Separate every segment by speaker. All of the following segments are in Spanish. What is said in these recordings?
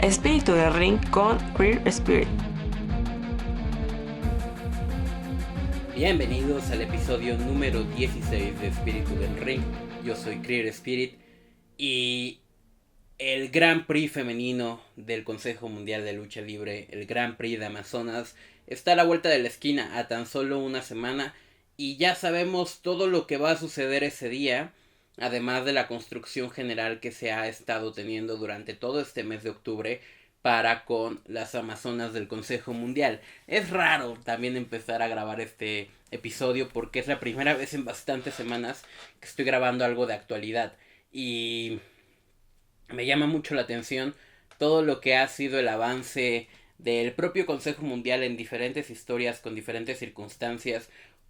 Speaker 1: Espíritu del Ring con Queer Spirit.
Speaker 2: Bienvenidos al episodio número 16 de Espíritu del Ring. Yo soy Queer Spirit y el Grand Prix femenino del Consejo Mundial de Lucha Libre, el Grand Prix de Amazonas, está a la vuelta de la esquina a tan solo una semana y ya sabemos todo lo que va a suceder ese día, además de la construcción general que se ha estado teniendo durante todo este mes de octubre para con las Amazonas del Consejo Mundial. Es raro también empezar a grabar este episodio porque es la primera vez en bastantes semanas que estoy grabando algo de actualidad y me llama mucho la atención todo lo que ha sido el avance del propio Consejo Mundial en diferentes historias con diferentes circunstancias.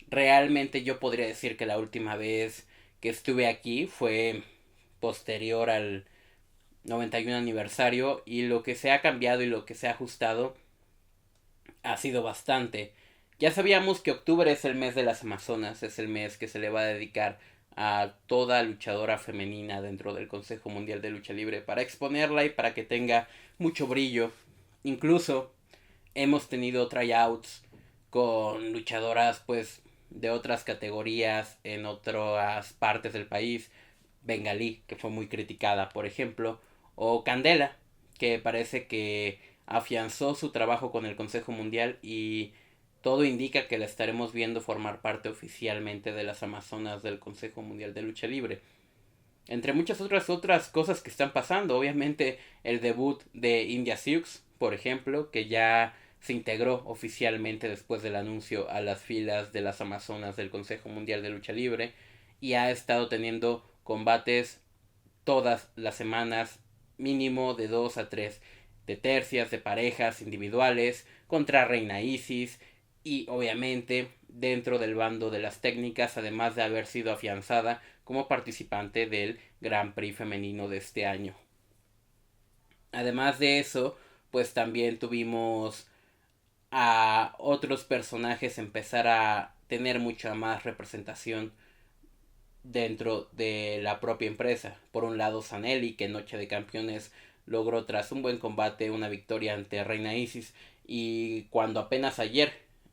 Speaker 2: Realmente yo podría decir que la última vez que estuve aquí fue posterior al 91 aniversario y lo que se ha cambiado y lo que se ha ajustado ha sido bastante. Ya sabíamos que octubre es el mes de las Amazonas, es el mes que se le va a dedicar a toda luchadora femenina dentro del Consejo Mundial de Lucha Libre para exponerla y para que tenga mucho brillo. Incluso hemos tenido tryouts con luchadoras pues de otras categorías en otras partes del país. Bengalí, que fue muy criticada, por ejemplo, o Candela, que parece que afianzó su trabajo con el Consejo Mundial y todo indica que la estaremos viendo formar parte oficialmente de las Amazonas del Consejo Mundial de Lucha Libre. Entre muchas otras cosas que están pasando, obviamente el debut de India Sioux, por ejemplo, que ya se integró oficialmente después del anuncio a las filas de las Amazonas del Consejo Mundial de Lucha Libre y ha estado teniendo combates todas las semanas, mínimo de 2 a 3 de tercias, de parejas individuales, contra Reina Isis y obviamente dentro del bando de las técnicas, además de haber sido afianzada como participante del Grand Prix femenino de este año. Además de eso, pues también tuvimos a otros personajes empezar a tener mucha más representación dentro de la propia empresa. Por un lado, Sanelli, que en Noche de Campeones logró tras un buen combate una victoria ante Reina Isis. Y cuando apenas ayer,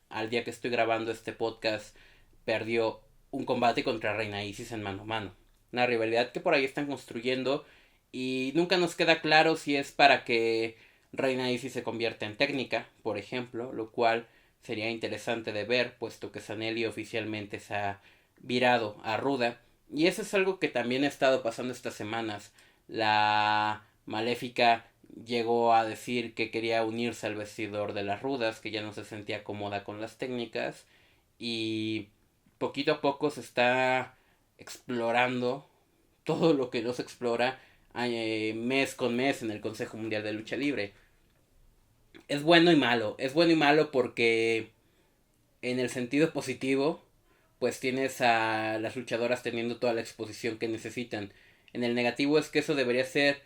Speaker 2: al día que estoy grabando este podcast, perdió un combate contra Reina Isis en mano a mano. Una rivalidad que por ahí están construyendo y nunca nos queda claro si es para que Reina Isis se convierta en técnica, por ejemplo, lo cual sería interesante de ver, puesto que Sanelli oficialmente se ha virado a Ruda. Y eso es algo que también ha estado pasando estas semanas. La Maléfica llegó a decir que quería unirse al vestidor de las Rudas, que ya no se sentía cómoda con las técnicas. Y poquito a poco se está explorando todo lo que no se explora mes con mes en el Consejo Mundial de Lucha Libre. Es bueno y malo. Es bueno y malo porque en el sentido positivo pues tienes a las luchadoras teniendo toda la exposición que necesitan. En el negativo es que eso debería ser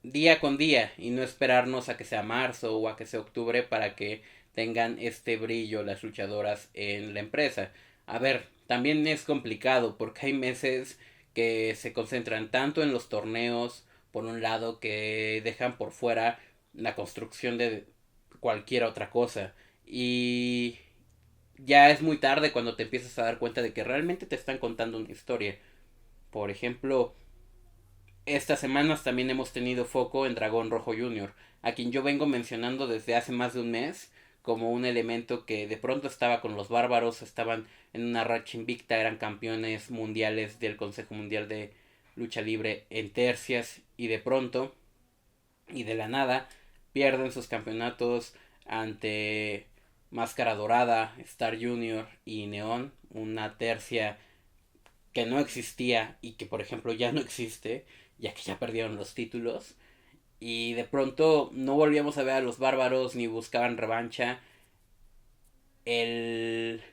Speaker 2: día con día y no esperarnos a que sea marzo o a que sea octubre para que tengan este brillo las luchadoras en la empresa. A ver, también es complicado porque hay meses que se concentran tanto en los torneos, por un lado, que dejan por fuera la construcción de cualquier otra cosa. Y ya es muy tarde cuando te empiezas a dar cuenta de que realmente te están contando una historia. Por ejemplo, estas semanas también hemos tenido foco en Dragón Rojo Jr., a quien yo vengo mencionando desde hace más de un mes como un elemento que de pronto estaba con los bárbaros, estaban en una racha invicta, eran campeones mundiales del Consejo Mundial de Lucha Libre en tercias y de pronto y de la nada pierden sus campeonatos ante Máscara Dorada, Star Junior y Neón, una tercia que no existía y que por ejemplo ya no existe, ya que ya perdieron los títulos. Y de pronto no volvíamos a ver a los bárbaros ni buscaban revancha. El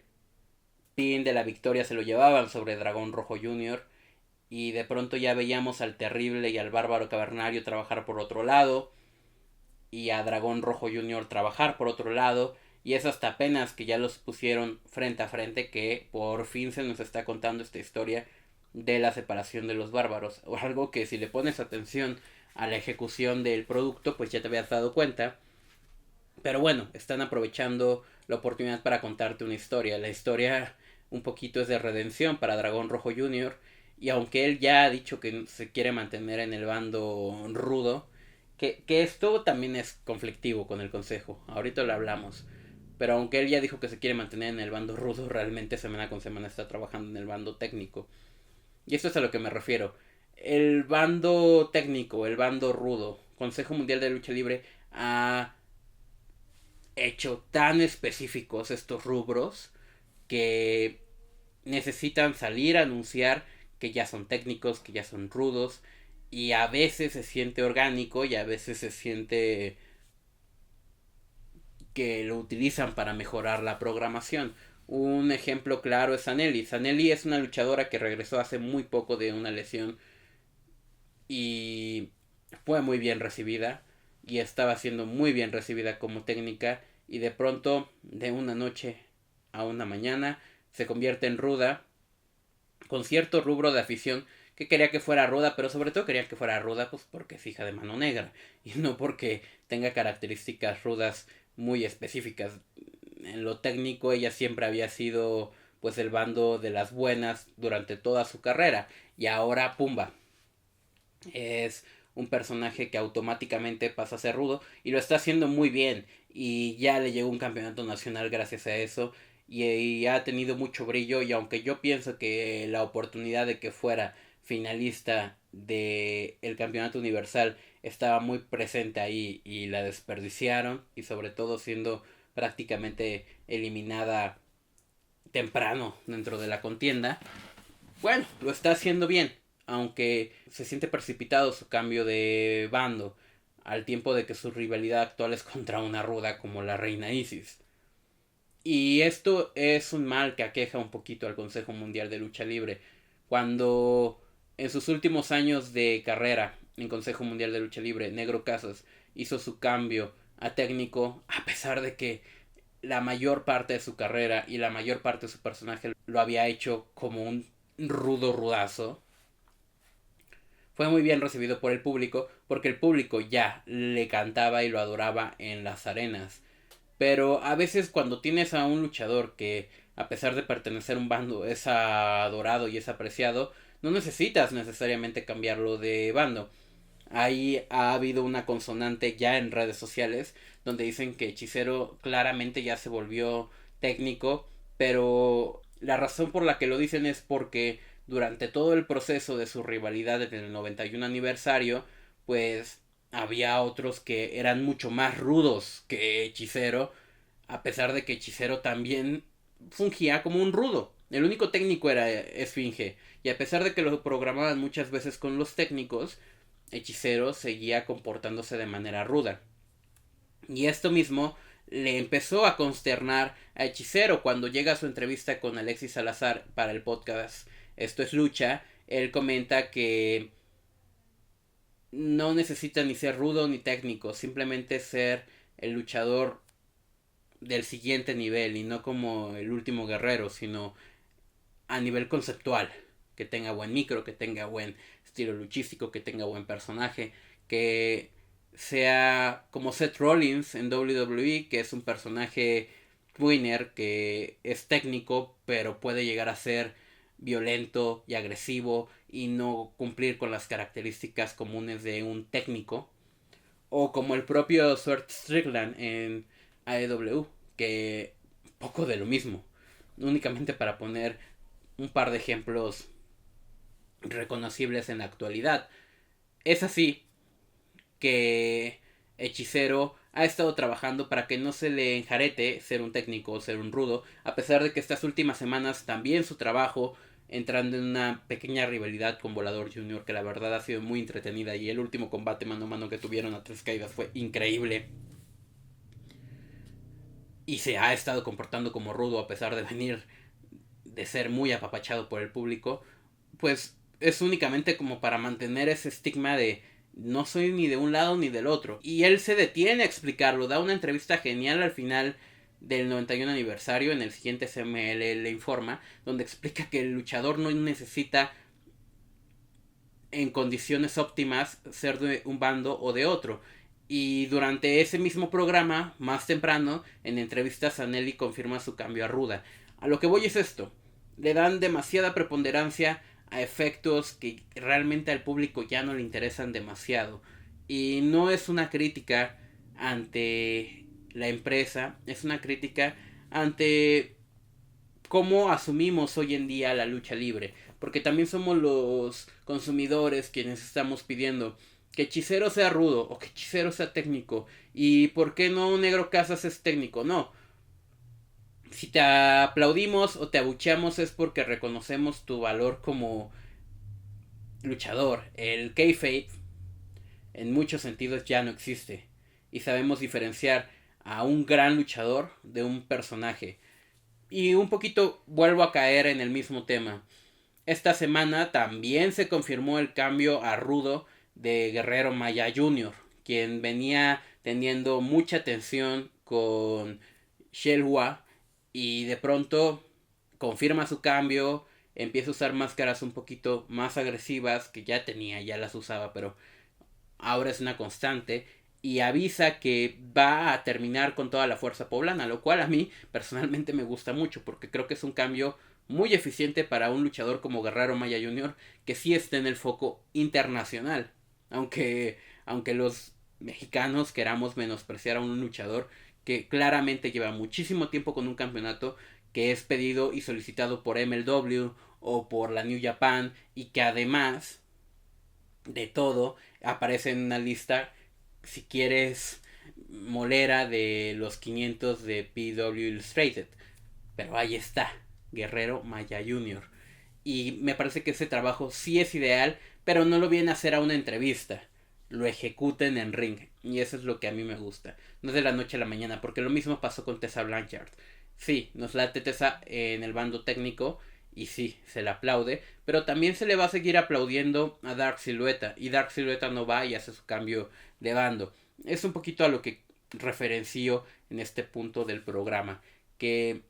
Speaker 2: pin de la victoria se lo llevaban sobre Dragón Rojo Jr. Y de pronto ya veíamos al terrible y al bárbaro cavernario trabajar por otro lado. Y a Dragón Rojo Jr. trabajar por otro lado. Y es hasta apenas que ya los pusieron frente a frente que por fin se nos está contando esta historia de la separación de los bárbaros. O algo que si le pones atención a la ejecución del producto, pues ya te habías dado cuenta. Pero bueno, están aprovechando la oportunidad para contarte una historia. La historia un poquito es de redención para Dragón Rojo Jr. Y aunque él ya ha dicho que se quiere mantener en el bando rudo, que esto también es conflictivo con el consejo. Ahorita lo hablamos. Pero aunque él ya dijo que se quiere mantener en el bando rudo, realmente semana con semana está trabajando en el bando técnico. Y esto es a lo que me refiero. El bando técnico, el bando rudo, Consejo Mundial de Lucha Libre ha hecho tan específicos estos rubros que necesitan salir a anunciar que ya son técnicos, que ya son rudos, y a veces se siente orgánico y a veces se siente que lo utilizan para mejorar la programación. Un ejemplo claro es Sanelli. Sanelli es una luchadora que regresó hace muy poco de una lesión y fue muy bien recibida y estaba siendo muy bien recibida como técnica, y de pronto, de una noche a una mañana, se convierte en ruda con cierto rubro de afición que quería que fuera ruda, pero sobre todo quería que fuera ruda pues porque es hija de mano negra y no porque tenga características rudas muy específicas. En lo técnico ella siempre había sido pues el bando de las buenas durante toda su carrera, y ahora pumba, es un personaje que automáticamente pasa a ser rudo y lo está haciendo muy bien, y ya le llegó un campeonato nacional gracias a eso, y ha tenido mucho brillo. Y aunque yo pienso que la oportunidad de que fuera finalista de el campeonato universal estaba muy presente ahí y la desperdiciaron, y sobre todo siendo prácticamente eliminada temprano dentro de la contienda, bueno, lo está haciendo bien, aunque se siente precipitado su cambio de bando, al tiempo de que su rivalidad actual es contra una ruda como la reina Isis. Y esto es un mal que aqueja un poquito al Consejo Mundial de Lucha Libre, cuando en sus últimos años de carrera en Consejo Mundial de Lucha Libre, Negro Casas hizo su cambio a técnico, a pesar de que la mayor parte de su carrera y la mayor parte de su personaje lo había hecho como un rudo rudazo. Fue muy bien recibido por el público porque el público ya le cantaba y lo adoraba en las arenas. Pero a veces cuando tienes a un luchador que, a pesar de pertenecer a un bando, es adorado y es apreciado, no necesitas necesariamente cambiarlo de bando. Ahí ha habido una consonante ya en redes sociales donde dicen que Hechicero claramente ya se volvió técnico, pero la razón por la que lo dicen es porque durante todo el proceso de su rivalidad en el 91 aniversario, pues había otros que eran mucho más rudos que Hechicero, a pesar de que Hechicero también fungía como un rudo. El único técnico era Esfinge, y a pesar de que lo programaban muchas veces con los técnicos, Hechicero seguía comportándose de manera ruda. Y esto mismo le empezó a consternar a Hechicero cuando llega a su entrevista con Alexis Salazar para el podcast Esto es Lucha. Él comenta que no necesita ni ser rudo ni técnico, simplemente ser el luchador del siguiente nivel, y no como el último guerrero, sino a nivel conceptual, que tenga buen micro, que tenga buen estilo luchístico, que tenga buen personaje, que sea como Seth Rollins en WWE, que es un personaje winner, que es técnico, pero puede llegar a ser violento y agresivo y no cumplir con las características comunes de un técnico, o como el propio Swerve Strickland en AEW, que poco de lo mismo, únicamente para poner un par de ejemplos reconocibles en la actualidad. Es así que Hechicero ha estado trabajando para que no se le enjarete ser un técnico o ser un rudo, a pesar de que estas últimas semanas también su trabajo entrando en una pequeña rivalidad con Volador Jr., que la verdad ha sido muy entretenida, y el último combate mano a mano que tuvieron a 3 caídas fue increíble. Y se ha estado comportando como rudo a pesar de venir de ser muy apapachado por el público, pues es únicamente como para mantener ese estigma de no soy ni de un lado ni del otro. Y él se detiene a explicarlo, da una entrevista genial al final del 91 aniversario, en el siguiente CML le informa, donde explica que el luchador no necesita en condiciones óptimas ser de un bando o de otro. Y durante ese mismo programa, más temprano, en entrevistas a Nelly confirma su cambio a ruda. A lo que voy es esto. Le dan demasiada preponderancia a efectos que realmente al público ya no le interesan demasiado. Y no es una crítica ante la empresa, es una crítica ante cómo asumimos hoy en día la lucha libre. Porque también somos los consumidores quienes estamos pidiendo que Hechicero sea rudo o que Hechicero sea técnico. ¿Y por qué no Negro Casas es técnico? No. Si te aplaudimos o te abucheamos es porque reconocemos tu valor como luchador. El kayfabe en muchos sentidos ya no existe. Y sabemos diferenciar a un gran luchador de un personaje. Y un poquito vuelvo a caer en el mismo tema. Esta semana también se confirmó el cambio a rudo de Guerrero Maya Jr., quien venía teniendo mucha tensión con Shelwa y de pronto confirma su cambio, empieza a usar máscaras un poquito más agresivas que ya tenía, ya las usaba, pero ahora es una constante y avisa que va a terminar con toda la fuerza poblana, lo cual a mí personalmente me gusta mucho porque creo que es un cambio muy eficiente para un luchador como Guerrero Maya Jr. que sí esté en el foco internacional. Aunque los mexicanos queramos menospreciar a un luchador que claramente lleva muchísimo tiempo con un campeonato que es pedido y solicitado por MLW o por la New Japan y que además de todo aparece en una lista, si quieres, molera de los 500 de PW Illustrated. Pero ahí está, Guerrero Maya Jr. Y me parece que ese trabajo sí es ideal, pero no lo viene a hacer a una entrevista. Lo ejecuten en ring. Y eso es lo que a mí me gusta. No es de la noche a la mañana, porque lo mismo pasó con Tessa Blanchard. Sí, nos late Tessa en el bando técnico, y sí, se le aplaude, pero también se le va a seguir aplaudiendo a Dark Silueta, y Dark Silueta no va y hace su cambio de bando. Es un poquito a lo que referencio en este punto del programa, que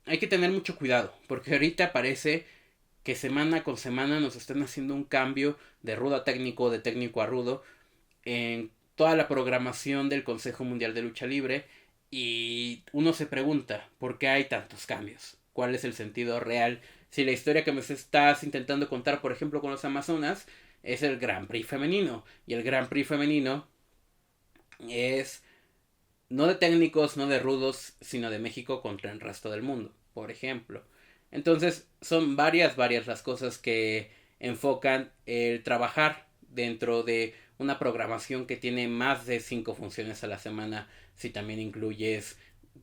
Speaker 2: hay que tener mucho cuidado, porque ahorita parece que semana con semana nos están haciendo un cambio de rudo a técnico, de técnico a rudo, en toda la programación del Consejo Mundial de Lucha Libre, y uno se pregunta, ¿por qué hay tantos cambios? ¿Cuál es el sentido real? Si la historia que me estás intentando contar, por ejemplo, con los Amazonas, es el Grand Prix femenino, y el Grand Prix femenino es no de técnicos, no de rudos, sino de México contra el resto del mundo, por ejemplo. Entonces, son varias las cosas que enfocan el trabajar dentro de una programación que tiene más de 5 funciones a la semana, si también incluyes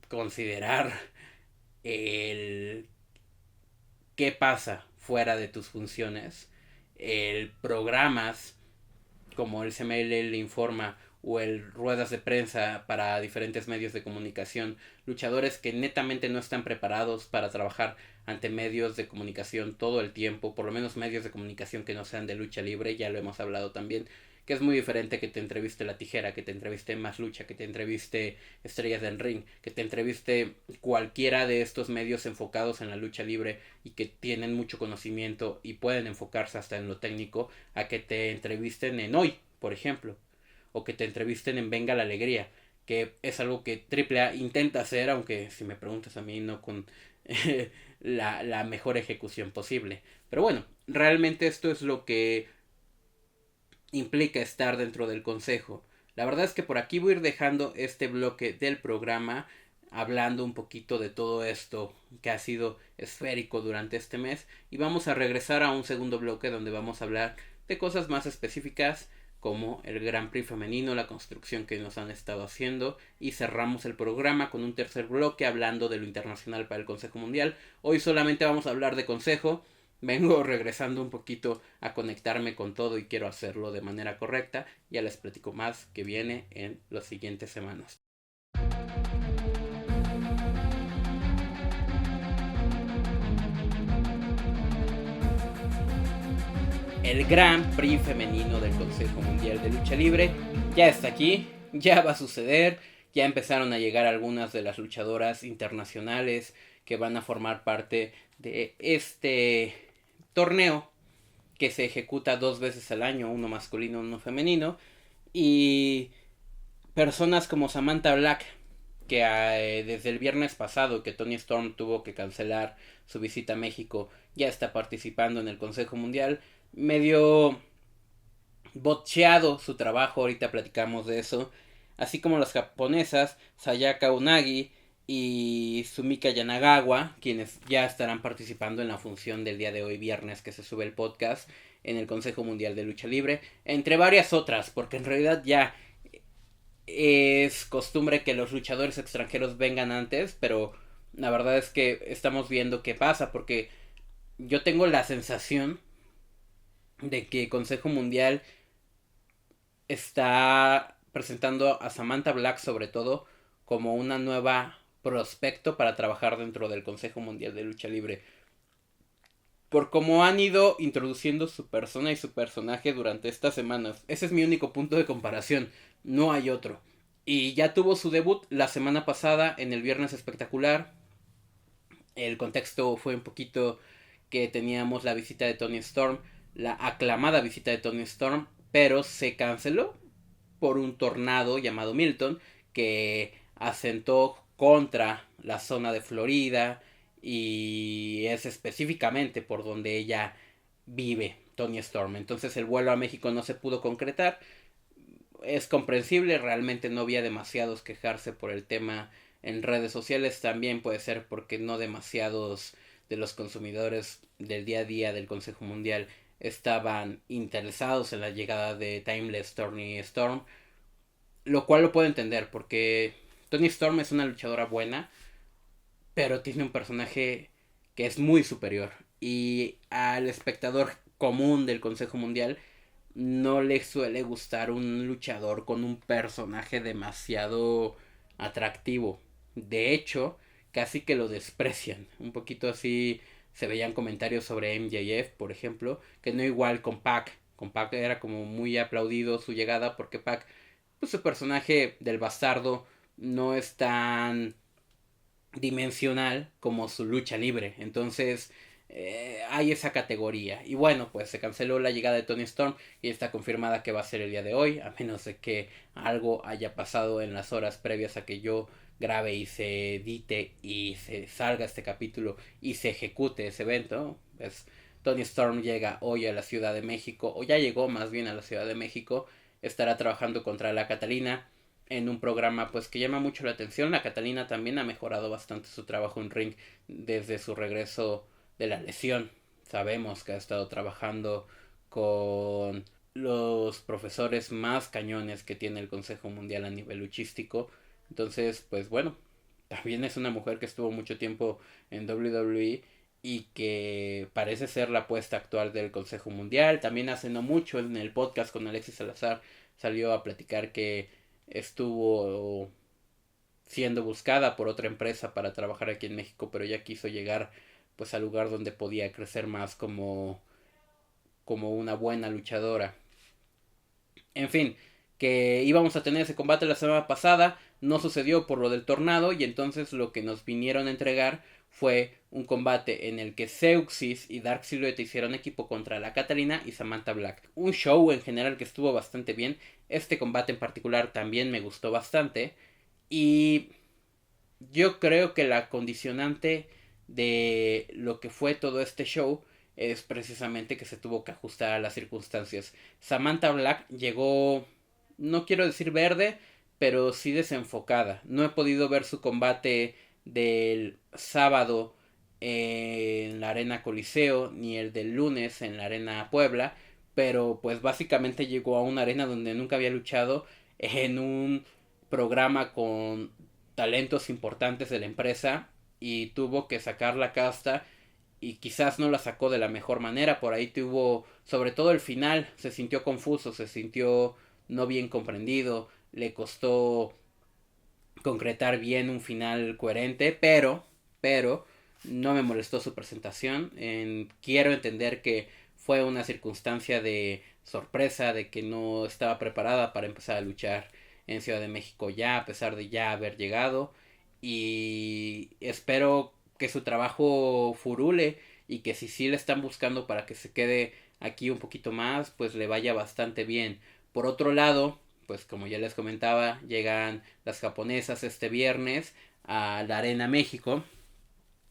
Speaker 2: considerar el qué pasa fuera de tus funciones, el programas como el CML le informa o el ruedas de prensa para diferentes medios de comunicación, luchadores que netamente no están preparados para trabajar ante medios de comunicación todo el tiempo, por lo menos medios de comunicación que no sean de lucha libre, ya lo hemos hablado también, que es muy diferente que te entreviste La Tijera, que te entreviste Más Lucha, que te entreviste Estrellas del Ring, que te entreviste cualquiera de estos medios enfocados en la lucha libre y que tienen mucho conocimiento y pueden enfocarse hasta en lo técnico, a que te entrevisten en Hoy, por ejemplo, o que te entrevisten en Venga la Alegría, que es algo que AAA intenta hacer, aunque si me preguntas a mí no con la mejor ejecución posible. Pero bueno, realmente esto es lo que implica estar dentro del consejo. La verdad es que por aquí voy a ir dejando este bloque del programa, hablando un poquito de todo esto que ha sido esférico durante este mes, y vamos a regresar a un segundo bloque donde vamos a hablar de cosas más específicas como el Grand Prix femenino, la construcción que nos han estado haciendo, y cerramos el programa con un tercer bloque hablando de lo internacional para el Consejo Mundial. Hoy solamente vamos a hablar de Consejo. Vengo regresando un poquito a conectarme con todo y quiero hacerlo de manera correcta. Ya les platico más que viene en las siguientes semanas. El Gran Prix femenino del Consejo Mundial de Lucha Libre ya está aquí, ya va a suceder, ya empezaron a llegar algunas de las luchadoras internacionales que van a formar parte de este torneo que se ejecuta 2 veces al año, uno masculino, uno femenino, y personas como Samantha Black, que desde el viernes pasado que Toni Storm tuvo que cancelar su visita a México, ya está participando en el Consejo Mundial, medio botcheado su trabajo, ahorita platicamos de eso, así como las japonesas Sayaka Unagi y Sumika Yanagawa, quienes ya estarán participando en la función del día de hoy viernes que se sube el podcast en el Consejo Mundial de Lucha Libre, entre varias otras, porque en realidad ya es costumbre que los luchadores extranjeros vengan antes, pero la verdad es que estamos viendo qué pasa, porque yo tengo la sensación de que Consejo Mundial está presentando a Samantha Black sobre todo como una nueva prospecto para trabajar dentro del Consejo Mundial de Lucha Libre. Por cómo han ido introduciendo su persona y su personaje durante estas semanas. Ese es mi único punto de comparación. No hay otro. Y ya tuvo su debut la semana pasada en el Viernes Espectacular. El contexto fue un poquito que teníamos la visita de Toni Storm, la aclamada visita de Toni Storm, pero se canceló por un tornado llamado Milton que asentó contra la zona de Florida y es específicamente por donde ella vive, Toni Storm. Entonces el vuelo a México no se pudo concretar. Es comprensible, realmente no había demasiados quejarse por el tema en redes sociales. También puede ser porque no demasiados de los consumidores del día a día del Consejo Mundial estaban interesados en la llegada de Timeless Toni Storm, lo cual lo puedo entender porque Toni Storm es una luchadora buena, pero tiene un personaje que es muy superior y al espectador común del Consejo Mundial no le suele gustar un luchador con un personaje demasiado atractivo. De hecho, casi que lo desprecian. Un poquito así se veían comentarios sobre MJF, por ejemplo, que no igual con Pac. Con Pac era como muy aplaudido su llegada porque Pac, pues su personaje del bastardo no es tan dimensional como su lucha libre. Entonces hay esa categoría. Y bueno, pues se canceló la llegada de Toni Storm y está confirmada que va a ser el día de hoy, a menos de que algo haya pasado en las horas previas a que yo grabe y se edite y se salga este capítulo y se ejecute ese evento. Pues Toni Storm llega hoy a la Ciudad de México, o ya llegó más bien a la Ciudad de México, estará trabajando contra la Catalina en un programa pues que llama mucho la atención. La Catalina también ha mejorado bastante su trabajo en ring desde su regreso de la lesión. Sabemos que ha estado trabajando con los profesores más cañones que tiene el Consejo Mundial a nivel luchístico. Entonces, pues bueno, también es una mujer que estuvo mucho tiempo en WWE y que parece ser la apuesta actual del Consejo Mundial. También hace no mucho en el podcast con Alexis Salazar salió a platicar que estuvo siendo buscada por otra empresa para trabajar aquí en México, pero ya quiso llegar pues al lugar donde podía crecer más como una buena luchadora. En fin, que íbamos a tener ese combate la semana pasada, no sucedió por lo del tornado y entonces lo que nos vinieron a entregar fue un combate en el que Zeuxis y Dark Silhouette hicieron equipo contra la Catalina y Samantha Black. Un show en general que estuvo bastante bien. Este combate en particular también me gustó bastante. Y yo creo que la condicionante de lo que fue todo este show es precisamente que se tuvo que ajustar a las circunstancias. Samantha Black llegó, no quiero decir verde, pero sí desenfocada. No he podido ver su combate del sábado en la Arena Coliseo, ni el del lunes en la Arena Puebla, pero pues básicamente llegó a una arena donde nunca había luchado, en un programa con talentos importantes de la empresa, y tuvo que sacar la casta y quizás no la sacó de la mejor manera. Por ahí tuvo, sobre todo el final, se sintió confuso, se sintió no bien comprendido, le costó concretar bien un final coherente, pero no me molestó su presentación. Quiero entender que fue una circunstancia de sorpresa, de que no estaba preparada para empezar a luchar en Ciudad de México ya, a pesar de ya haber llegado, y espero que su trabajo furule y que si sí le están buscando para que se quede aquí un poquito más, pues le vaya bastante bien. Por otro lado, pues como ya les comentaba, llegan las japonesas este viernes a la Arena México.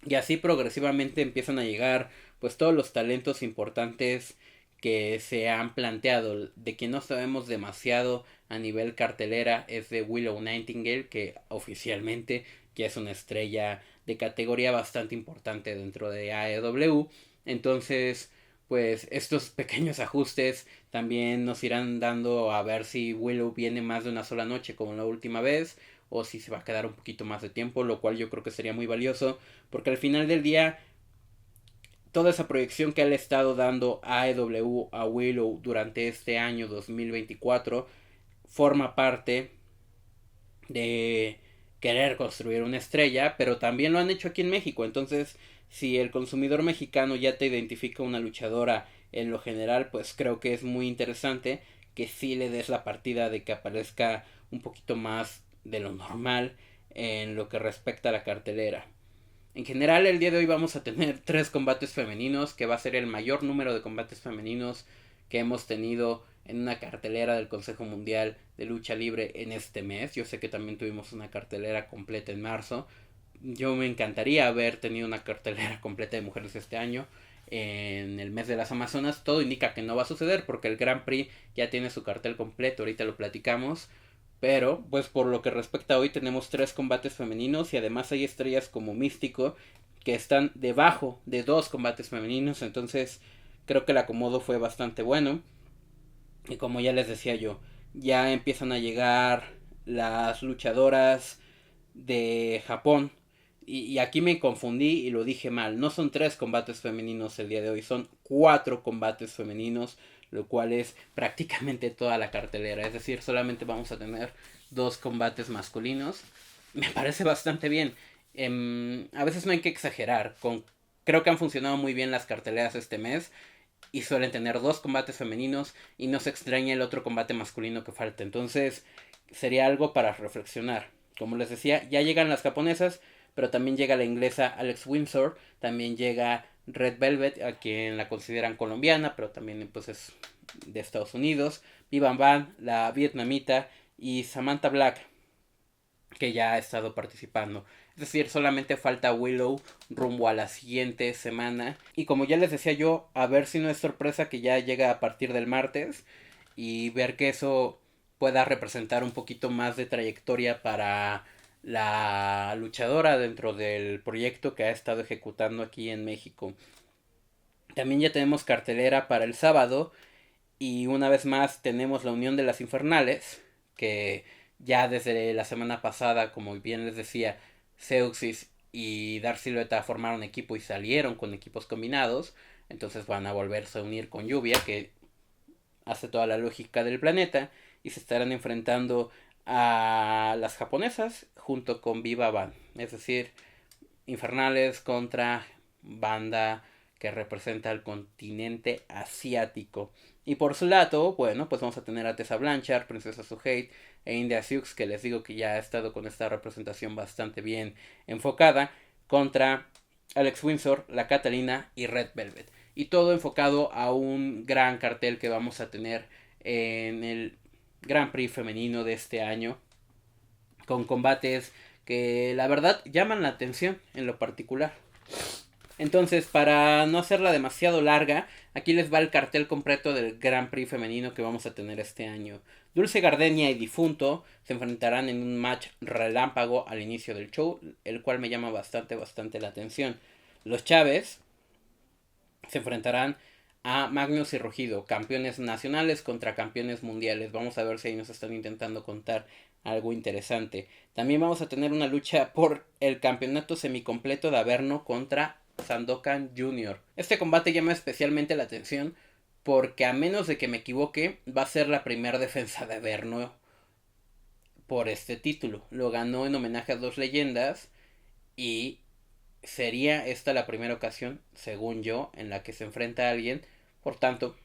Speaker 2: Y así progresivamente empiezan a llegar pues todos los talentos importantes que se han planteado. De quien no sabemos demasiado a nivel cartelera es de Willow Nightingale, que oficialmente ya es una estrella de categoría bastante importante dentro de AEW. Entonces, pues estos pequeños ajustes también nos irán dando a ver si Willow viene más de una sola noche como la última vez, o si se va a quedar un poquito más de tiempo, lo cual yo creo que sería muy valioso, porque al final del día toda esa proyección que le ha estado dando AEW a Willow durante este año 2024 forma parte de querer construir una estrella, pero también lo han hecho aquí en México. Entonces, si el consumidor mexicano ya te identifica una luchadora en lo general, pues creo que es muy interesante que sí le des la partida de que aparezca un poquito más de lo normal en lo que respecta a la cartelera. En general, el día de hoy vamos a tener 3 combates femeninos, que va a ser el mayor número de combates femeninos que hemos tenido en una cartelera del Consejo Mundial de Lucha Libre en este mes. Yo sé que también tuvimos una cartelera completa en marzo. Yo me encantaría haber tenido una cartelera completa de mujeres este año. En el mes de las Amazonas todo indica que no va a suceder porque el Grand Prix ya tiene su cartel completo, ahorita lo platicamos. Pero, pues por lo que respecta a hoy, tenemos 3 combates femeninos y además hay estrellas como Místico que están debajo de 2 combates femeninos. Entonces, creo que el acomodo fue bastante bueno. Y como ya les decía yo, ya empiezan a llegar las luchadoras de Japón. Y aquí me confundí y lo dije mal. No son 3 combates femeninos el día de hoy, son 4 combates femeninos, lo cual es prácticamente toda la cartelera. Es decir, solamente vamos a tener 2 combates masculinos. Me parece bastante bien. A veces no hay que exagerar. Creo que han funcionado muy bien las carteleras este mes. Y suelen tener 2 combates femeninos. Y no se extraña el otro combate masculino que falta. Entonces sería algo para reflexionar. Como les decía, ya llegan las japonesas. Pero también llega la inglesa Alex Windsor. También llega Red Velvet, a quien la consideran colombiana, pero también pues es de Estados Unidos. Vivan Van, la vietnamita, y Samantha Black, que ya ha estado participando. Es decir, solamente falta Willow rumbo a la siguiente semana. Y como ya les decía yo, a ver si no es sorpresa que ya llega a partir del martes. Y ver que eso pueda representar un poquito más de trayectoria para la luchadora dentro del proyecto que ha estado ejecutando aquí en México. También ya tenemos cartelera para el sábado. Y una vez más tenemos la Unión de las Infernales, que ya desde la semana pasada, como bien les decía, Seuxis y Dark Silueta formaron equipo y salieron con equipos combinados. Entonces van a volverse a unir con Lluvia, que hace toda la lógica del planeta. Y se estarán enfrentando a las japonesas junto con Viva Van. Es decir, Infernales contra banda que representa al continente asiático. Y por su lado, bueno, pues vamos a tener a Tessa Blanchard, Princesa Suhei e India Sioux, que les digo que ya ha estado con esta representación bastante bien enfocada, contra Alex Windsor, la Catalina y Red Velvet. Y todo enfocado a un gran cartel que vamos a tener en el Grand Prix femenino de este año, con combates que la verdad llaman la atención en lo particular. Entonces, para no hacerla demasiado larga, aquí les va el cartel completo del Grand Prix femenino que vamos a tener este año. Dulce Gardenia y Difunto se enfrentarán en un match relámpago al inicio del show, el cual me llama bastante la atención. Los Chávez se enfrentarán a Magnus y Rugido, campeones nacionales contra campeones mundiales. Vamos a ver si ahí nos están intentando contar algo interesante. También vamos a tener una lucha por el campeonato semicompleto de Averno contra Sandokan Jr. Este combate llama especialmente la atención porque, a menos de que me equivoque, va a ser la primera defensa de Averno por este título. Lo ganó en homenaje a 2 leyendas y sería esta la primera ocasión, según yo, en la que se enfrenta a alguien. Por tanto,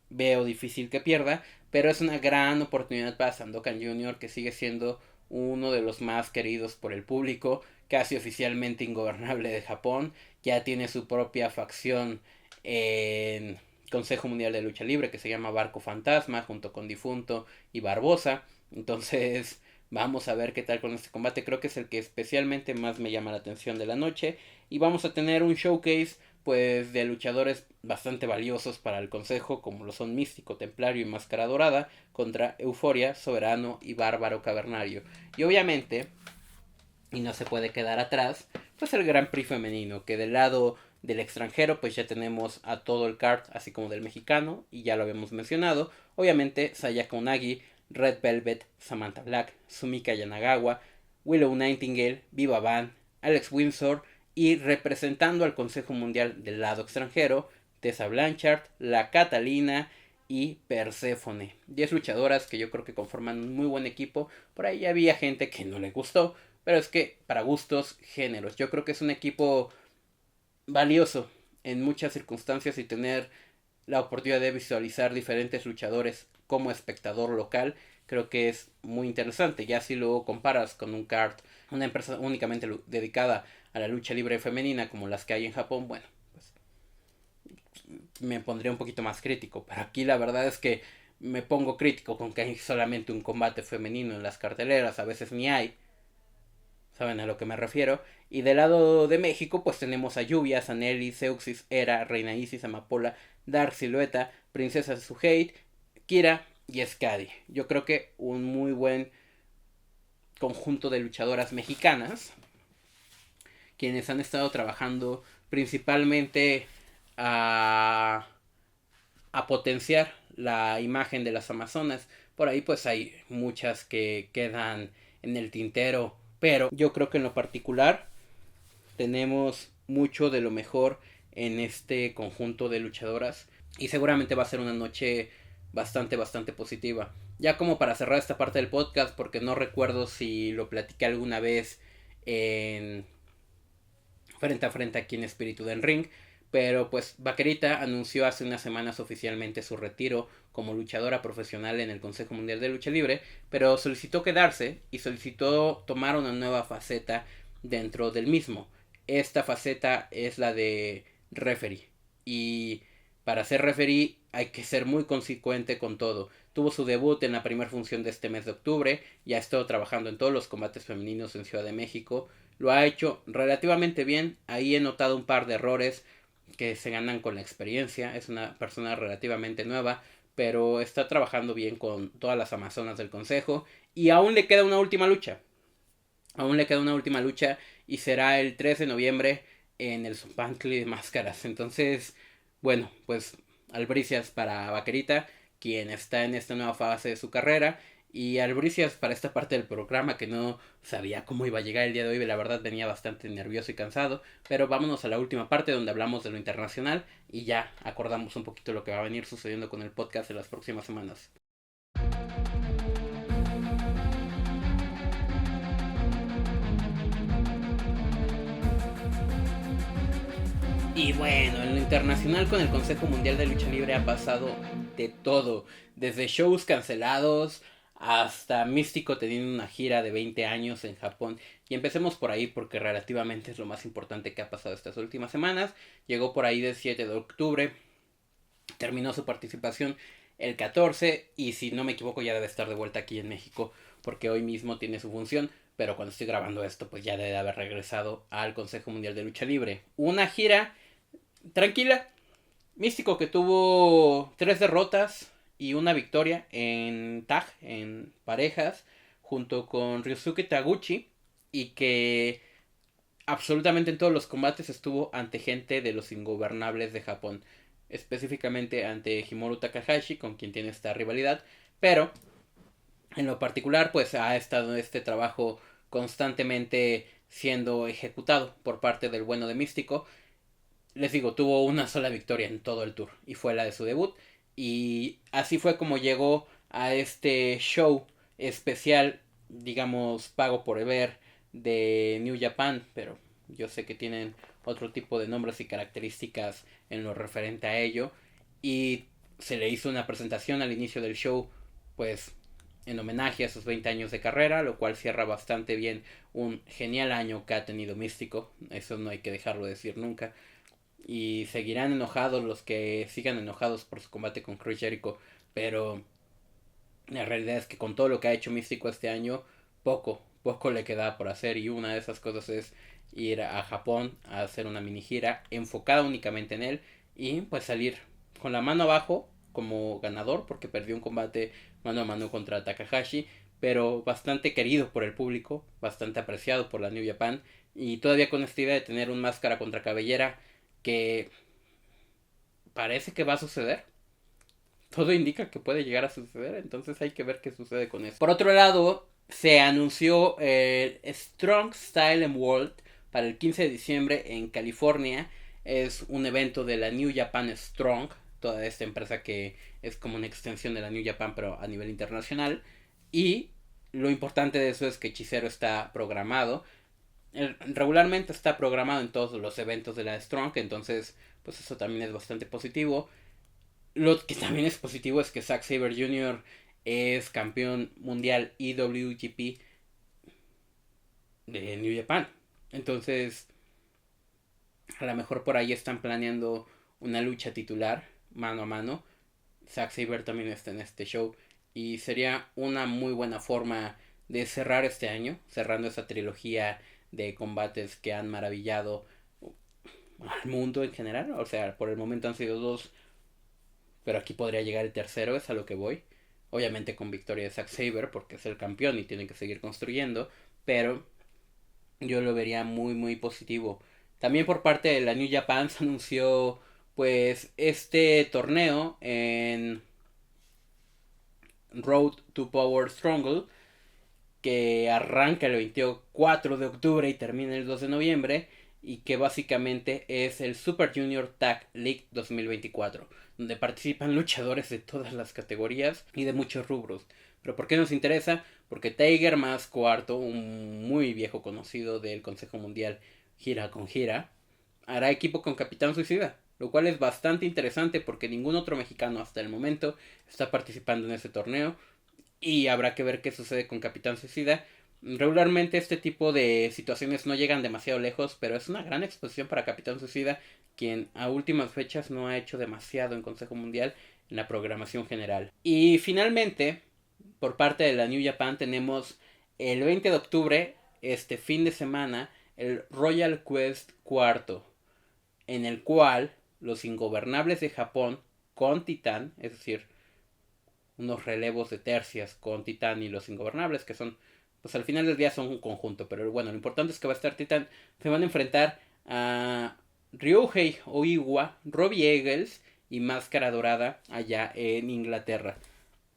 Speaker 2: veo difícil que pierda, pero es una gran oportunidad para Sandokan Jr., que sigue siendo uno de los más queridos por el público, casi oficialmente ingobernable de Japón. Ya tiene su propia facción en Consejo Mundial de Lucha Libre que se llama Barco Fantasma junto con Difunto y Barbosa. Entonces vamos a ver qué tal con este combate. Creo que es el que especialmente más me llama la atención de la noche. Y vamos a tener un showcase pues de luchadores bastante valiosos para el consejo, como lo son Místico, Templario y Máscara Dorada, contra Euforia, Soberano y Bárbaro Cavernario. Y obviamente, y no se puede quedar atrás, pues el Grand Prix femenino, que del lado del extranjero pues ya tenemos a todo el card, así como del mexicano, y ya lo habíamos mencionado, obviamente Sayaka Unagi, Red Velvet, Samantha Black, Sumika Yanagawa, Willow Nightingale, Viva Van, Alex Windsor, y representando al Consejo Mundial del lado extranjero, Tessa Blanchard, La Catalina y Perséfone. 10 luchadoras que yo creo que conforman un muy buen equipo. Por ahí había gente que no le gustó, pero es que para gustos, géneros. Yo creo que es un equipo valioso en muchas circunstancias y tener la oportunidad de visualizar diferentes luchadores como espectador local creo que es muy interesante. Ya si lo comparas con un card, una empresa únicamente dedicada a la lucha libre femenina como las que hay en Japón, bueno, pues me pondría un poquito más crítico. Pero aquí la verdad es que me pongo crítico con que hay solamente un combate femenino en las carteleras, a veces ni hay. ¿Saben a lo que me refiero? Y del lado de México, pues tenemos a Lluvia, Sanelli, Seuxis, Hera, Reina Isis, Amapola, Dark Silueta, Princesa Suhei, Kira y Skadi. Yo creo que un muy buen conjunto de luchadoras mexicanas, quienes han estado trabajando principalmente a potenciar la imagen de las Amazonas. Por ahí pues hay muchas que quedan en el tintero, pero yo creo que en lo particular tenemos mucho de lo mejor en este conjunto de luchadoras y seguramente va a ser una noche bastante positiva. Ya como para cerrar esta parte del podcast, porque no recuerdo si lo platiqué alguna vez en frente a frente aquí en Espíritu del Ring, pero pues Vaquerita anunció hace unas semanas oficialmente su retiro como luchadora profesional en el Consejo Mundial de Lucha Libre, pero solicitó quedarse y solicitó tomar una nueva faceta dentro del mismo. Esta faceta es la de referee, y para ser referee hay que ser muy consecuente con todo. Tuvo su debut en la primera función de este mes de octubre, ya ha estado trabajando en todos los combates femeninos en Ciudad de México, lo ha hecho relativamente bien. Ahí he notado un par de errores que se ganan con la experiencia. Es una persona relativamente nueva, pero está trabajando bien con todas las amazonas del consejo. Y aún le queda una última lucha. Aún le queda una última lucha y será el 3 de noviembre en el Zompantli de Máscaras. Entonces, bueno, pues albricias para Vaquerita, quien está en esta nueva fase de su carrera. Y albricias para esta parte del programa que no sabía cómo iba a llegar el día de hoy. La verdad venía bastante nervioso y cansado. Pero vámonos a la última parte donde hablamos de lo internacional y ya acordamos un poquito lo que va a venir sucediendo con el podcast en las próximas semanas. Y bueno, en lo internacional con el Consejo Mundial de Lucha Libre ha pasado de todo. Desde shows cancelados hasta Místico teniendo una gira de 20 años en Japón. Y empecemos por ahí porque relativamente es lo más importante que ha pasado estas últimas semanas. Llegó por ahí del 7 de octubre. Terminó su participación el 14 y si no me equivoco ya debe estar de vuelta aquí en México porque hoy mismo tiene su función. Pero cuando estoy grabando esto pues ya debe haber regresado al Consejo Mundial de Lucha Libre. Una gira tranquila. Místico que tuvo 3 derrotas y una victoria en tag, en parejas, junto con Ryosuke Taguchi, y que absolutamente en todos los combates estuvo ante gente de los ingobernables de Japón, específicamente ante Himuro Takahashi, con quien tiene esta rivalidad, pero en lo particular pues ha estado este trabajo constantemente siendo ejecutado por parte del bueno de Místico. Les digo, tuvo una sola victoria en todo el tour y fue la de su debut. Y así fue como llegó a este show especial, digamos, pago por ver de New Japan, pero yo sé que tienen otro tipo de nombres y características en lo referente a ello. Y se le hizo una presentación al inicio del show, pues en homenaje a sus 20 años de carrera, lo cual cierra bastante bien un genial año que ha tenido Místico, eso no hay que dejarlo de decir nunca. y seguirán enojados los que sigan enojados por su combate con Chris Jericho, pero la realidad es que con todo lo que ha hecho Místico este año, poco le queda por hacer, y una de esas cosas es ir a Japón a hacer una mini gira enfocada únicamente en él y pues salir con la mano abajo como ganador porque perdió un combate mano a mano contra Takahashi, pero bastante querido por el público, bastante apreciado por la New Japan, y todavía con esta idea de tener un máscara contra cabellera que parece que va a suceder. Todo indica que puede llegar a suceder, entonces hay que ver qué sucede con eso. Por otro lado, se anunció el Strong Style and World para el 15 de diciembre en California. Es un evento de la New Japan Strong, toda esta empresa que es como una extensión de la New Japan pero a nivel internacional. Y lo importante de eso es que Hechicero está programado. Regularmente está programado en todos los eventos de la Strong, entonces pues eso también es bastante positivo. Lo que también es positivo es que Zack Sabre Jr. es campeón mundial IWGP de New Japan. Entonces, a lo mejor por ahí están planeando una lucha titular, mano a mano. Zack Sabre también está en este show. Y sería una muy buena forma de cerrar este año, cerrando esa trilogía de combates que han maravillado al mundo en general. O sea, por el momento han sido dos, pero aquí podría llegar el tercero, es a lo que voy. Obviamente con victoria de Zack Sabre porque es el campeón y tiene que seguir construyendo, pero yo lo vería muy positivo. También por parte de la New Japan se anunció pues este torneo en Road to Power Struggle que arranca el 24 de octubre y termina el 2 de noviembre y que básicamente es el Super Junior Tag League 2024, donde participan luchadores de todas las categorías y de muchos rubros. Pero ¿por qué nos interesa? Porque Tiger Mask Cuarto, un muy viejo conocido del Consejo Mundial gira con gira, hará equipo con Capitán Suicida, lo cual es bastante interesante porque ningún otro mexicano hasta el momento está participando en ese torneo y habrá que ver qué sucede con Capitán Suicida. Regularmente este tipo de situaciones no llegan demasiado lejos, pero es una gran exposición para Capitán Suicida, quien a últimas fechas no ha hecho demasiado en Consejo Mundial en la programación general. Y finalmente, por parte de la New Japan tenemos el 20 de octubre, este fin de semana, el Royal Quest cuarto, en el cual los Ingobernables de Japón con Titán, es decir, unos relevos de tercias con Titán y los Ingobernables, que son, pues al final del día son un conjunto, pero bueno, lo importante es que va a estar Titán, se van a enfrentar a Ryohei Oiwa, Robbie Eagles y Máscara Dorada allá en Inglaterra.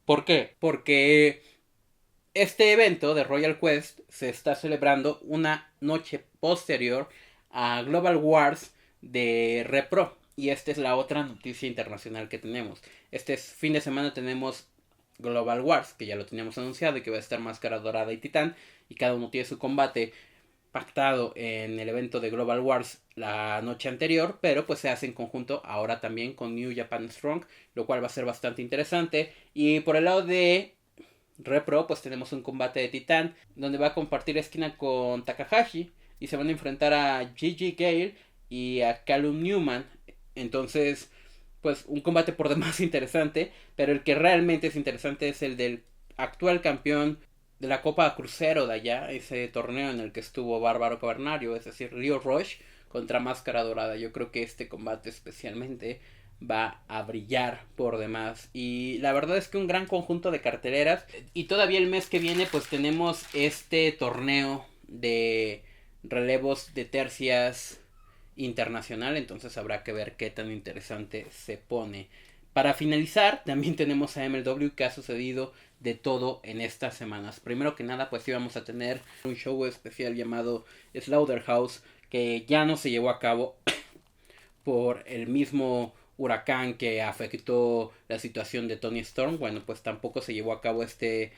Speaker 2: ¿Por qué? Porque este evento de Royal Quest se está celebrando una noche posterior a Global Wars de Repro. Y esta es la otra noticia internacional que tenemos. Este fin de semana tenemos Global Wars, que ya lo teníamos anunciado y que va a estar Máscara Dorada y Titán. Y cada uno tiene su combate pactado en el evento de Global Wars la noche anterior, pero pues se hace en conjunto ahora también con New Japan Strong, lo cual va a ser bastante interesante. Y por el lado de Repro, pues tenemos un combate de Titán, donde va a compartir esquina con Takahashi, y se van a enfrentar a Gigi Gale y a Callum Newman. Entonces, pues un combate por demás interesante, pero el que realmente es interesante es el del actual campeón de la Copa Crucero de allá, ese torneo en el que estuvo Bárbaro Cavernario, es decir, Rio Rush contra Máscara Dorada. Yo creo que este combate especialmente va a brillar por demás, y la verdad es que un gran conjunto de carteleras. Y todavía el mes que viene pues tenemos este torneo de relevos de tercias internacional, entonces habrá que ver qué tan interesante se pone. Para finalizar, también tenemos a MLW, que ha sucedido de todo en estas semanas. Primero que nada, pues íbamos a tener un show especial llamado Slaughterhouse, que ya no se llevó a cabo por el mismo huracán que afectó la situación de Tony Storm. Bueno, pues tampoco se llevó a cabo este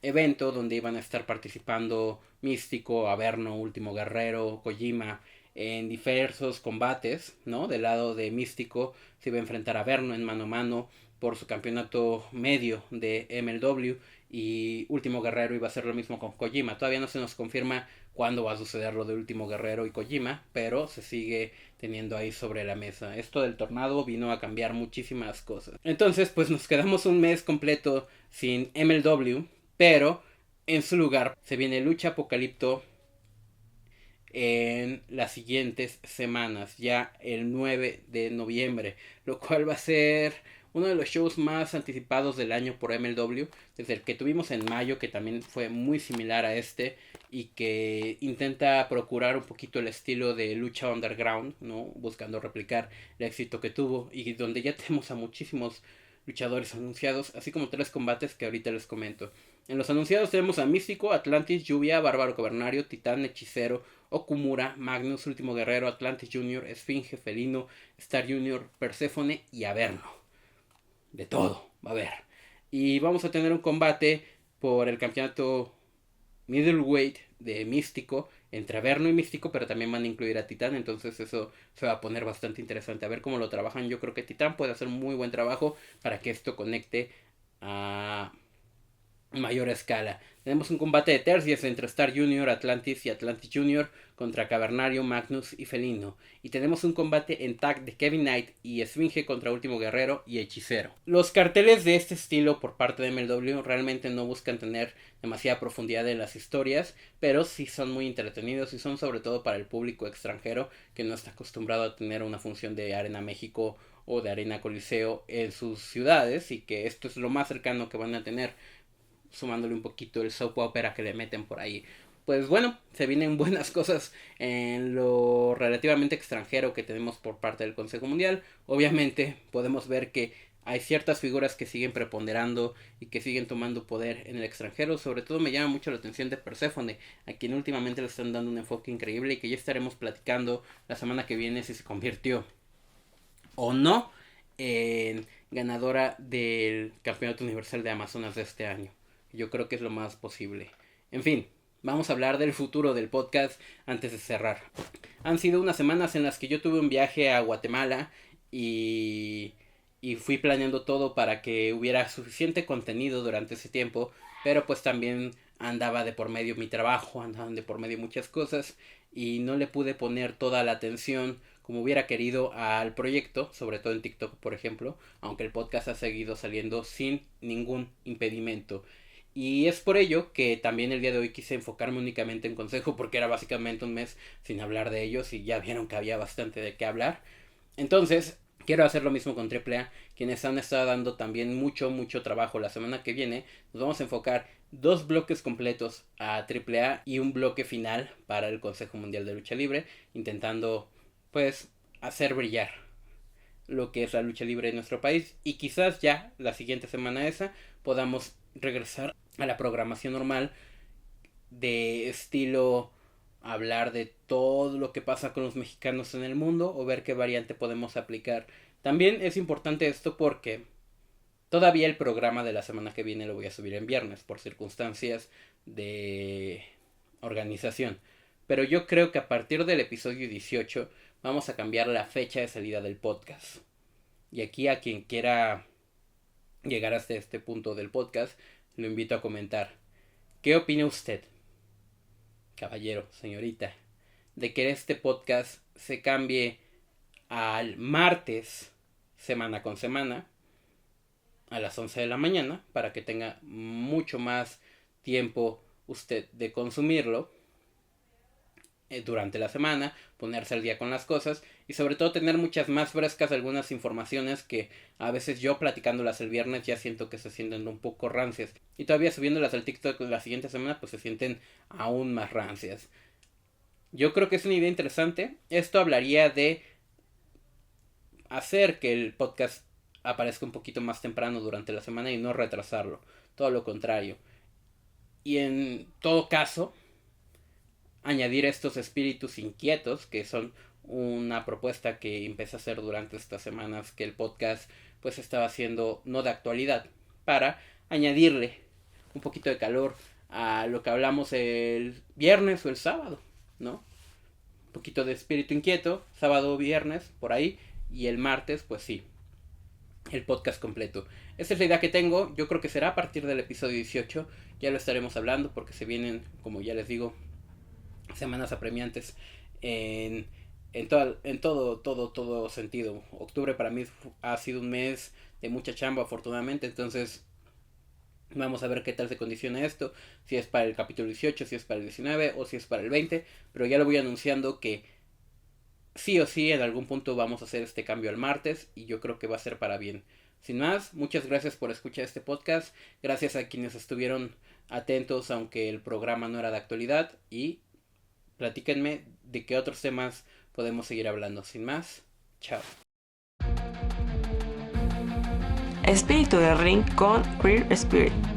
Speaker 2: evento donde iban a estar participando Místico, Averno, Último Guerrero, Kojima en diversos combates, ¿no? Del lado de Místico se iba a enfrentar a Averno en mano a mano por su campeonato medio de MLW, y Último Guerrero iba a ser lo mismo con Kojima. Todavía no se nos confirma cuándo va a suceder lo de Último Guerrero y Kojima, pero se sigue teniendo ahí sobre la mesa. Esto del tornado vino a cambiar muchísimas cosas. Entonces, pues nos quedamos un mes completo sin MLW, pero en su lugar se viene Lucha Apocalipto en las siguientes semanas, ya el 9 de noviembre, lo cual va a ser uno de los shows más anticipados del año por MLW, desde el que tuvimos en mayo, que también fue muy similar a este y que intenta procurar un poquito el estilo de lucha underground, ¿no? Buscando replicar el éxito que tuvo y donde ya tenemos a muchísimos luchadores anunciados, así como 3 combates que ahorita les comento. En los anunciados tenemos a Místico, Atlantis, Lluvia, Bárbaro Cavernario, Titán, Hechicero, Okumura, Magnus, Último Guerrero, Atlantis Jr., Esfinge, Felino, Star Jr., Perséfone y Averno. De todo va a haber. Y vamos a tener un combate por el campeonato middleweight de Místico entre Averno y Místico, pero también van a incluir a Titán, entonces eso se va a poner bastante interesante a ver cómo lo trabajan. Yo creo que Titán puede hacer un muy buen trabajo para que esto conecte a mayor escala. Tenemos un combate de tercias entre Star Jr., Atlantis y Atlantis Jr. contra Cavernario, Magnus y Felino. Y tenemos un combate en tag de Kevin Knight y Esfinge contra Último Guerrero y Hechicero. Los carteles de este estilo por parte de MLW realmente no buscan tener demasiada profundidad en las historias, pero sí son muy entretenidos y son sobre todo para el público extranjero que no está acostumbrado a tener una función de Arena México o de Arena Coliseo en sus ciudades, y que esto es lo más cercano que van a tener, sumándole un poquito el soap opera que le meten por ahí. Pues bueno, se vienen buenas cosas en lo relativamente extranjero que tenemos por parte del Consejo Mundial. Obviamente podemos ver que hay ciertas figuras que siguen preponderando y que siguen tomando poder en el extranjero. Sobre todo me llama mucho la atención de Perséfone, a quien últimamente le están dando un enfoque increíble y que ya estaremos platicando la semana que viene si se convirtió o no en ganadora del Campeonato Universal de Amazonas de este año. Yo creo que es lo más posible. En fin, vamos a hablar del futuro del podcast antes de cerrar. Han sido unas semanas en las que yo tuve un viaje a Guatemala y fui planeando todo para que hubiera suficiente contenido durante ese tiempo, pero pues también andaba de por medio mi trabajo, andaban de por medio muchas cosas y no le pude poner toda la atención como hubiera querido al proyecto, sobre todo en TikTok por ejemplo, aunque el podcast ha seguido saliendo sin ningún impedimento. Y es por ello que también el día de hoy quise enfocarme únicamente en Consejo, porque era básicamente un mes sin hablar de ellos y ya vieron que había bastante de qué hablar. Entonces, quiero hacer lo mismo con AAA, quienes han estado dando también mucho trabajo. La semana que viene nos vamos a enfocar 2 bloques completos a AAA y un bloque final para el Consejo Mundial de Lucha Libre, intentando pues hacer brillar lo que es la lucha libre en nuestro país, y quizás ya la siguiente semana esa podamos regresar a la programación normal de estilo hablar de todo lo que pasa con los mexicanos en el mundo o ver qué variante podemos aplicar. También es importante esto porque todavía el programa de la semana que viene lo voy a subir en viernes por circunstancias de organización, pero yo creo que a partir del episodio 18 vamos a cambiar la fecha de salida del podcast. Y aquí a quien quiera llegar hasta este punto del podcast, lo invito a comentar. ¿Qué opina usted, caballero, señorita, de que este podcast se cambie al martes, semana con semana, a las 11 de la mañana, para que tenga mucho más tiempo usted de consumirlo durante la semana, ponerse al día con las cosas y sobre todo tener muchas más frescas algunas informaciones que a veces yo platicándolas el viernes ya siento que se sienten un poco rancias, y todavía subiéndolas al TikTok la siguiente semana pues se sienten aún más rancias? Yo creo que es una idea interesante. Esto hablaría de hacer que el podcast aparezca un poquito más temprano durante la semana y no retrasarlo, todo lo contrario. Y en todo caso, añadir estos espíritus inquietos, que son una propuesta que empecé a hacer durante estas semanas que el podcast pues estaba haciendo no de actualidad, para añadirle un poquito de calor a lo que hablamos el viernes o el sábado, ¿no? Un poquito de espíritu inquieto, sábado o viernes, por ahí, y el martes pues sí, el podcast completo. Esta es la idea que tengo. Yo creo que será a partir del episodio 18. Ya lo estaremos hablando porque se vienen, como ya les digo, semanas apremiantes en todo sentido. Octubre para mí ha sido un mes de mucha chamba, afortunadamente. Entonces vamos a ver qué tal se condiciona esto. Si es para el capítulo 18, si es para el 19 o si es para el 20. Pero ya lo voy anunciando que sí o sí en algún punto vamos a hacer este cambio al martes. Y yo creo que va a ser para bien. Sin más, muchas gracias por escuchar este podcast. Gracias a quienes estuvieron atentos aunque el programa no era de actualidad. Y platíquenme de qué otros temas podemos seguir hablando. Sin más, chao.
Speaker 1: Espíritu de Ring con Queer Spirit.